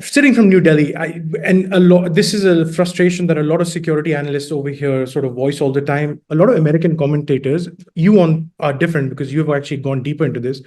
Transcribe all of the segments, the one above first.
sitting from New Delhi, this is a frustration that a lot of security analysts over here sort of voice all the time. A lot of American commentators, are different because you've actually gone deeper into this.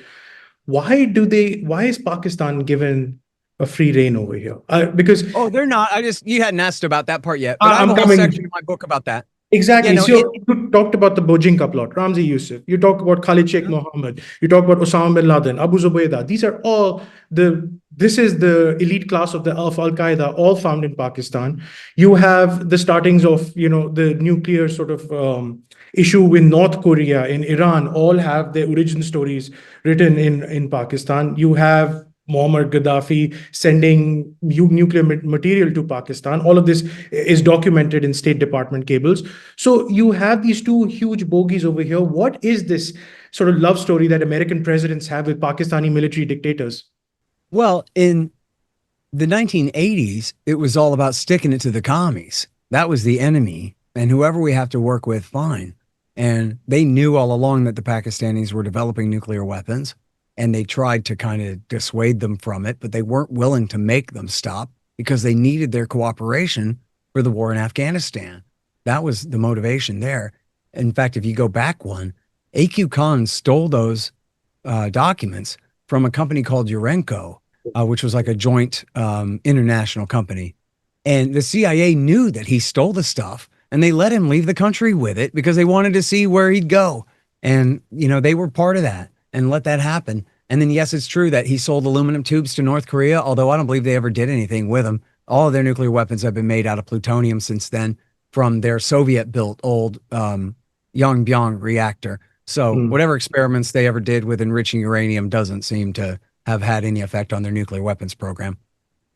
Why is Pakistan given a free reign over here? Because they're not. You hadn't asked about that part yet, but I have I'm a whole coming. section in my book about that. Exactly. Yeah, no, So you talked about the Bojinka plot, Ramzi Yusuf. You talk about Khalid Sheikh Mohammed. You talk about Osama bin Laden, Abu Zubaydah. These are all this is the elite class of Al Qaeda, all found in Pakistan. You have the startings of, the nuclear sort of issue with North Korea, in Iran, all have their origin stories written in Pakistan. You have Muammar Gaddafi sending nuclear material to Pakistan. All of this is documented in State Department cables. So you have these two huge bogies over here. What is this sort of love story that American presidents have with Pakistani military dictators? Well, in the 1980s, it was all about sticking it to the commies. That was the enemy. And whoever we have to work with, fine. And they knew all along that the Pakistanis were developing nuclear weapons. And they tried to kind of dissuade them from it, but they weren't willing to make them stop because they needed their cooperation for the war in Afghanistan. That was the motivation there. In fact, if you go back one, A.Q. Khan stole those documents from a company called Urenco, which was like a joint international company. And the CIA knew that he stole the stuff, and they let him leave the country with it because they wanted to see where he'd go. And, they were part of that and let that happen. And then, yes, it's true that he sold aluminum tubes to North Korea, although I don't believe they ever did anything with them. All of their nuclear weapons have been made out of plutonium since then from their Soviet-built old Yongbyon reactor. So whatever experiments they ever did with enriching uranium doesn't seem to have had any effect on their nuclear weapons program.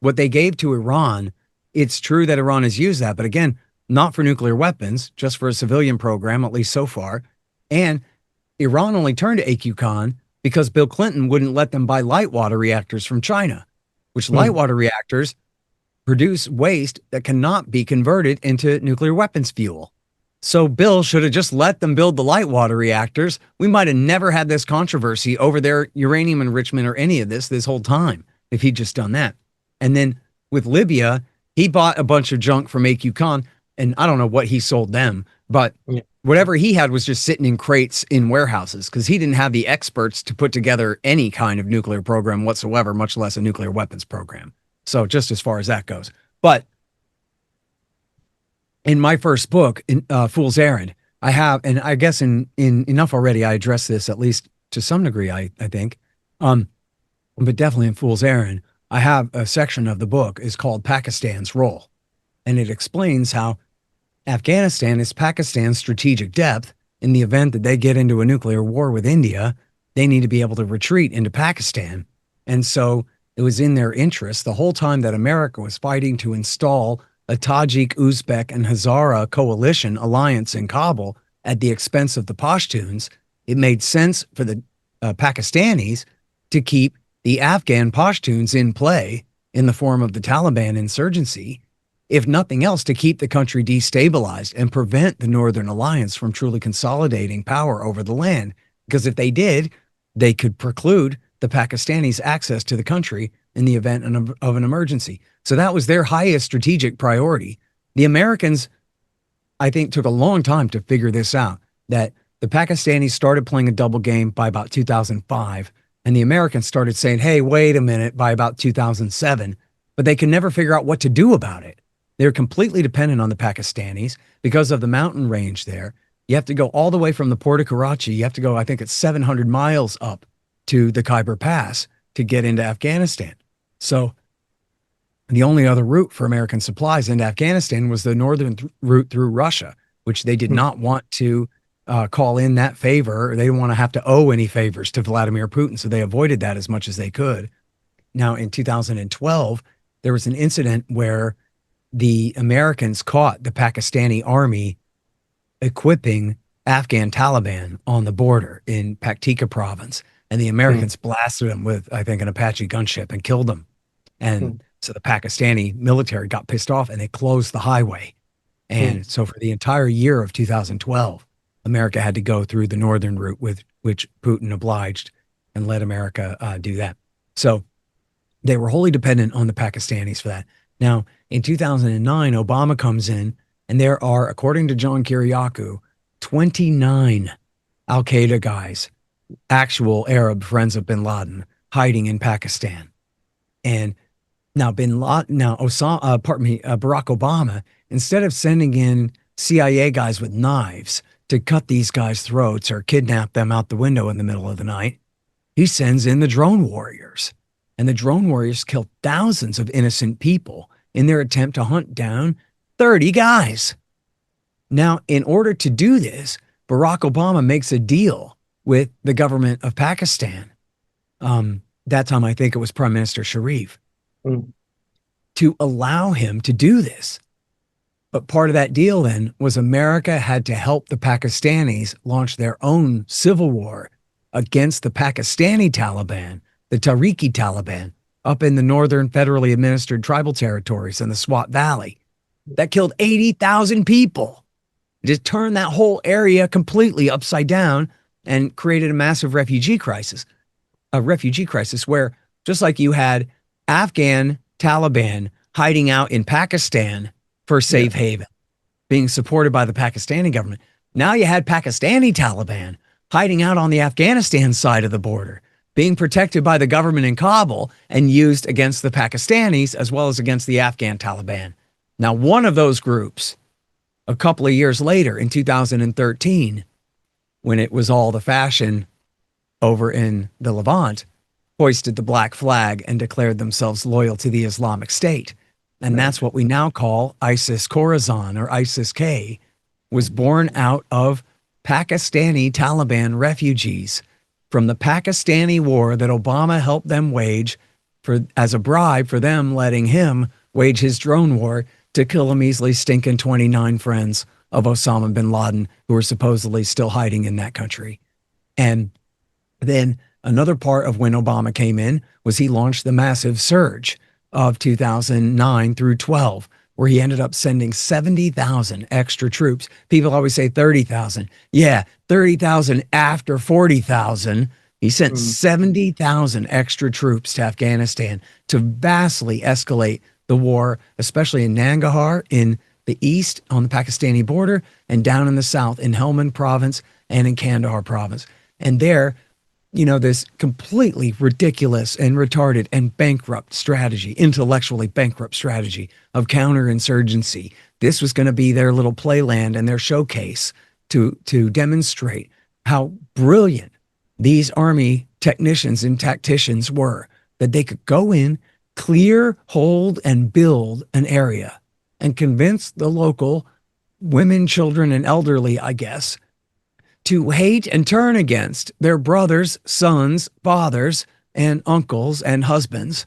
What they gave to Iran, it's true that Iran has used that, but again, not for nuclear weapons, just for a civilian program, at least so far. And Iran only turned to A.Q. Khan because Bill Clinton wouldn't let them buy light water reactors from China, which light water reactors produce waste that cannot be converted into nuclear weapons fuel. So Bill should have just let them build the light water reactors. We might have never had this controversy over their uranium enrichment or any of this whole time if he'd just done that. And then with Libya, he bought a bunch of junk from A.Q. Khan, and I don't know what he sold them, but whatever he had was just sitting in crates in warehouses because he didn't have the experts to put together any kind of nuclear program whatsoever, much less a nuclear weapons program. So just as far as that goes. But in my first book, Fool's Errand, I have, and I guess in enough already, I address this at least to some degree, I think. But definitely in Fool's Errand, I have a section of the book is called Pakistan's Role. And it explains how Afghanistan is Pakistan's strategic depth. In the event that they get into a nuclear war with India, they need to be able to retreat into Pakistan. And so it was in their interest the whole time that America was fighting to install a Tajik, Uzbek, and Hazara coalition alliance in Kabul at the expense of the Pashtuns. It made sense for the Pakistanis to keep the Afghan Pashtuns in play in the form of the Taliban insurgency, if nothing else, to keep the country destabilized and prevent the Northern Alliance from truly consolidating power over the land. Because if they did, they could preclude the Pakistanis access to the country in the event of an emergency. So that was their highest strategic priority. The Americans, I think, took a long time to figure this out, that the Pakistanis started playing a double game by about 2005, and the Americans started saying, hey, wait a minute, by about 2007, but they could never figure out what to do about it. They're completely dependent on the Pakistanis because of the mountain range there. You have to go all the way from the port of Karachi. You have to go, I think it's 700 miles up to the Khyber Pass to get into Afghanistan. So the only other route for American supplies into Afghanistan was the northern route through Russia, which they did not want to call in that favor. They didn't want to have to owe any favors to Vladimir Putin, so they avoided that as much as they could. Now, in 2012, there was an incident where the Americans caught the Pakistani army equipping Afghan Taliban on the border in Paktika province. And the Americans blasted them with, I think, an Apache gunship and killed them. And so the Pakistani military got pissed off and they closed the highway. And so for the entire year of 2012, America had to go through the northern route, with which Putin obliged and let America do that. So They were wholly dependent on the Pakistanis for that. Now, in 2009, Obama comes in, and there are, according to John Kiriakou, 29 Al-Qaeda guys, actual Arab friends of bin Laden, hiding in Pakistan. And now Barack Obama, instead of sending in CIA guys with knives to cut these guys' throats or kidnap them out the window in the middle of the night, he sends in the drone warriors. And the drone warriors killed thousands of innocent people in their attempt to hunt down 30 guys. Now, in order to do this, Barack Obama makes a deal with the government of Pakistan. That time, I think it was Prime Minister Sharif, to allow him to do this. But part of that deal then was America had to help the Pakistanis launch their own civil war against the Pakistani Taliban, the Tariqi Taliban, up in the northern federally administered tribal territories in the Swat Valley. That killed 80,000 people. It just turned that whole area completely upside down and created a massive refugee crisis. A refugee crisis where, just like you had Afghan Taliban hiding out in Pakistan for safe haven, being supported by the Pakistani government, now you had Pakistani Taliban hiding out on the Afghanistan side of the border, being protected by the government in Kabul and used against the Pakistanis as well as against the Afghan Taliban. Now, one of those groups, a couple of years later in 2013, when it was all the fashion over in the Levant, hoisted the black flag and declared themselves loyal to the Islamic State. And that's what we now call ISIS Khorasan, or ISIS-K, was born out of Pakistani Taliban refugees from the Pakistani war that Obama helped them wage as a bribe for them letting him wage his drone war to kill a measly stinking 29 friends of Osama bin Laden who were supposedly still hiding in that country. And then another part of when Obama came in was he launched the massive surge of 2009 through 12, where he ended up sending 70,000 extra troops. People always say 30,000. Yeah, 30,000 after 40,000. He sent 70,000 extra troops to Afghanistan to vastly escalate the war, especially in Nangarhar in the east on the Pakistani border and down in the south in Helmand province and in Kandahar province. And there, you know, this completely ridiculous and retarded and bankrupt strategy, intellectually bankrupt strategy of counterinsurgency. This was going to be their little playland and their showcase to demonstrate how brilliant these army technicians and tacticians were, that they could go in, clear, hold, and build an area and convince the local women, children, and elderly, I guess, to hate and turn against their brothers, sons, fathers, and uncles and husbands,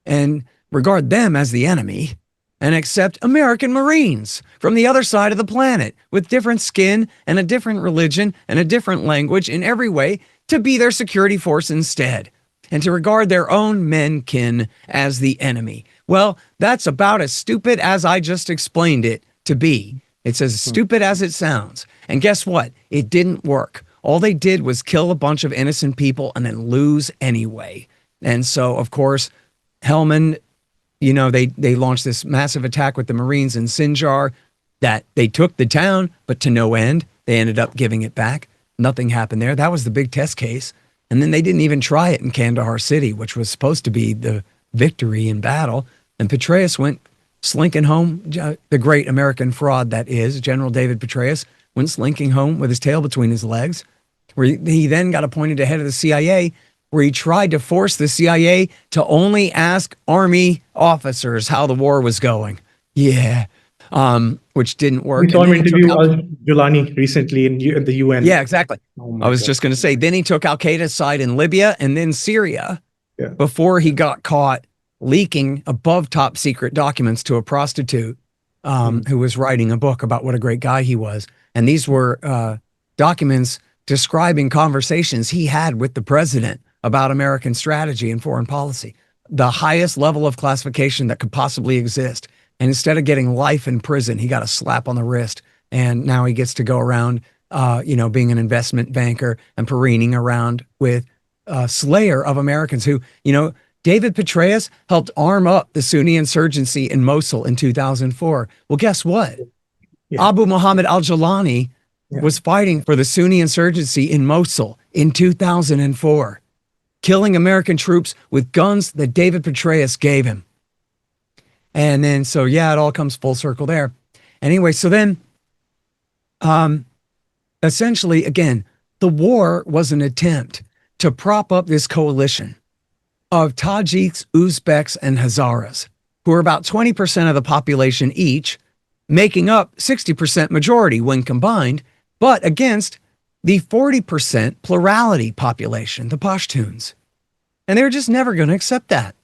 and regard them as the enemy, and accept American Marines from the other side of the planet with different skin and a different religion and a different language in every way to be their security force instead, and to regard their own men-kin as the enemy. Well, that's about as stupid as I just explained it to be. It's as stupid as it sounds. And guess what? It didn't work. All they did was kill a bunch of innocent people and then lose anyway. And so, of course, Helmand, you know, they launched this massive attack with the Marines in Sinjar that they took the town, but to no end. They ended up giving it back. Nothing happened there. That was the big test case. And then they didn't even try it in Kandahar City, which was supposed to be the victory in battle. And Petraeus went slinking home, the great American fraud that is, General David Petraeus, went slinking home with his tail between his legs, where he then got appointed head of the CIA, where he tried to force the CIA to only ask Army officers how the war was going. Yeah, which didn't work. We saw him interview Al-Julani recently in the UN. Yeah, exactly. I was just going to say, then he took Al-Qaeda's side in Libya and then Syria before he got caught leaking above top secret documents to a prostitute who was writing a book about what a great guy he was. And these were documents describing conversations he had with the president about American strategy and foreign policy, the highest level of classification that could possibly exist. And instead of getting life in prison, he got a slap on the wrist. And now he gets to go around, being an investment banker and parading around with a slayer of Americans who, David Petraeus helped arm up the Sunni insurgency in Mosul in 2004. Well, guess what? Yeah. Abu Muhammad al-Jawlani Yeah. was fighting for the Sunni insurgency in Mosul in 2004, killing American troops with guns that David Petraeus gave him. And then, so yeah, it all comes full circle there. Anyway, so then, essentially, again, the war was an attempt to prop up this coalition of Tajiks, Uzbeks, and Hazaras, who are about 20% of the population each, making up 60% majority when combined, but against the 40% plurality population, the Pashtuns. And they're just never going to accept that.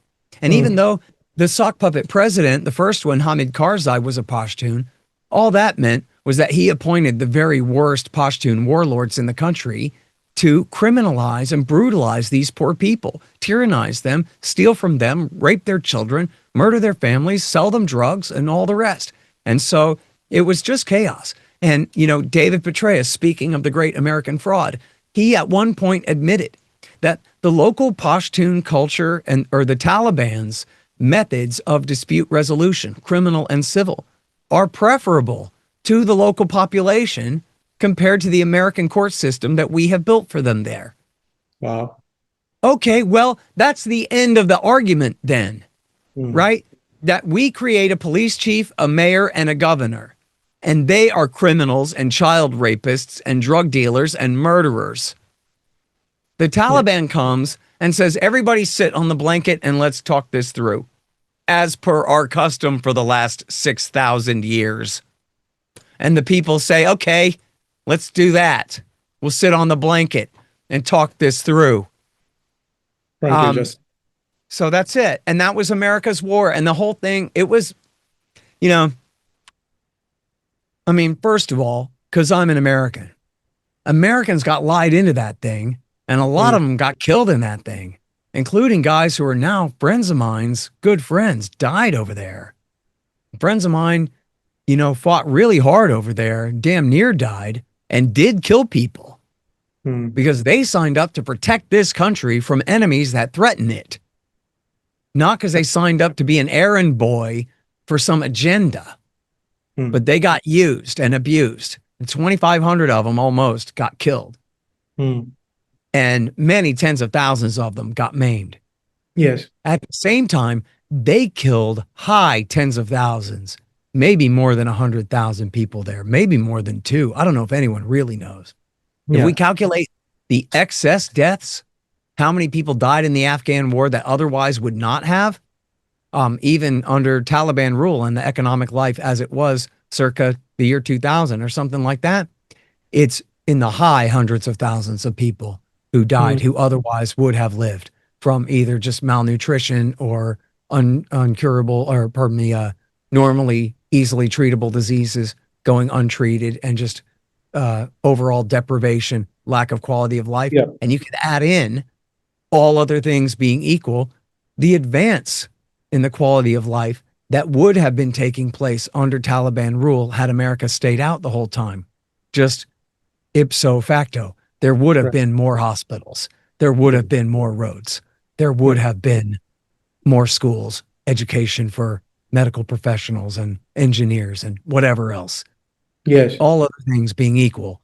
And even though the sock puppet president, the first one, Hamid Karzai, was a Pashtun, all that meant was that he appointed the very worst Pashtun warlords in the country to criminalize and brutalize these poor people, tyrannize them, steal from them, rape their children, murder their families, sell them drugs, and all the rest. And so it was just chaos. And, you know, David Petraeus, speaking of the great American fraud, he at one point admitted that the local Pashtun culture or the Taliban's methods of dispute resolution, criminal and civil, are preferable to the local population compared to the American court system that we have built for them there. Wow. Okay, well, that's the end of the argument then, right? That we create a police chief, a mayor, and a governor, and they are criminals and child rapists and drug dealers and murderers. The Taliban comes and says, everybody sit on the blanket and let's talk this through, as per our custom for the last 6,000 years. And the people say, okay, let's do that. We'll sit on the blanket and talk this through. Thank you, Justin. So that's it. And that was America's war. And the whole thing, it was, you know, I mean, first of all, because I'm an American, Americans got lied into that thing. And a lot of them got killed in that thing, including guys who are now friends of mine's, good friends, died over there. Friends of mine, you know, fought really hard over there, damn near died, and did kill people because they signed up to protect this country from enemies that threaten it. Not because they signed up to be an errand boy for some agenda, but they got used and abused. And 2,500 of them almost got killed. And many tens of thousands of them got maimed. Yes. At the same time, they killed high tens of thousands, maybe more than 100,000 people there, maybe more than 2. I don't know if anyone really knows. If we calculate the excess deaths, how many people died in the Afghan war that otherwise would not have, even under Taliban rule and the economic life as it was circa the year 2000 or something like that, it's in the high hundreds of thousands of people who died who otherwise would have lived from either just malnutrition or uncurable, or pardon me, normally easily treatable diseases going untreated, and just overall deprivation, lack of quality of life. And you could add in, all other things being equal, the advance in the quality of life that would have been taking place under Taliban rule had America stayed out the whole time. Just ipso facto, there would have been more hospitals. There would have been more roads. There would have been more schools, education for medical professionals and engineers and whatever else. Yes. All other things being equal,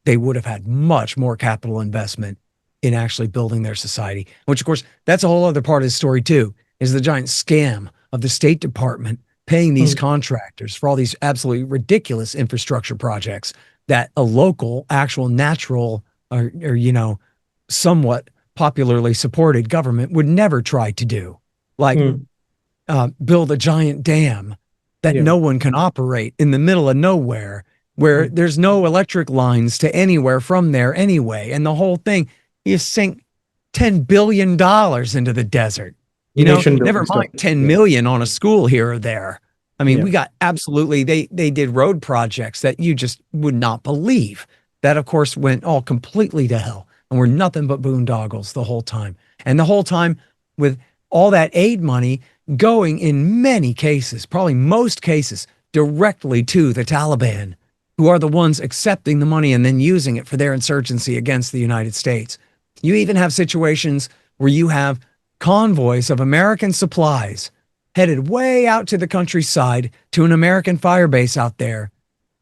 they would have had much more capital investment in actually building their society, which of course, that's a whole other part of the story too, is the giant scam of the State Department paying these contractors for all these absolutely ridiculous infrastructure projects that a local, actual, natural, or you know, somewhat popularly supported government would never try to do. Like build a giant dam that no one can operate in the middle of nowhere, where there's no electric lines to anywhere from there anyway. And the whole thing, you sink $10 billion into the desert. You know, never mind 10 million on a school here or there. I mean, we got absolutely, they did road projects that you just would not believe, that of course went all completely to hell and were nothing but boondoggles the whole time. And the whole time with all that aid money going in many cases, probably most cases, directly to the Taliban, who are the ones accepting the money and then using it for their insurgency against the United States. You even have situations where you have convoys of American supplies headed way out to the countryside to an American fire base out there.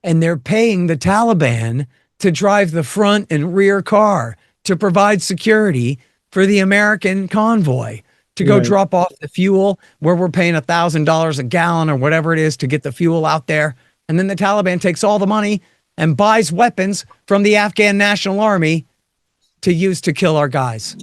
And they're paying the Taliban to drive the front and rear car to provide security for the American convoy, to go Right. drop off the fuel where we're paying $1,000 a gallon or whatever it is to get the fuel out there. And then the Taliban takes all the money and buys weapons from the Afghan National Army to use to kill our guys.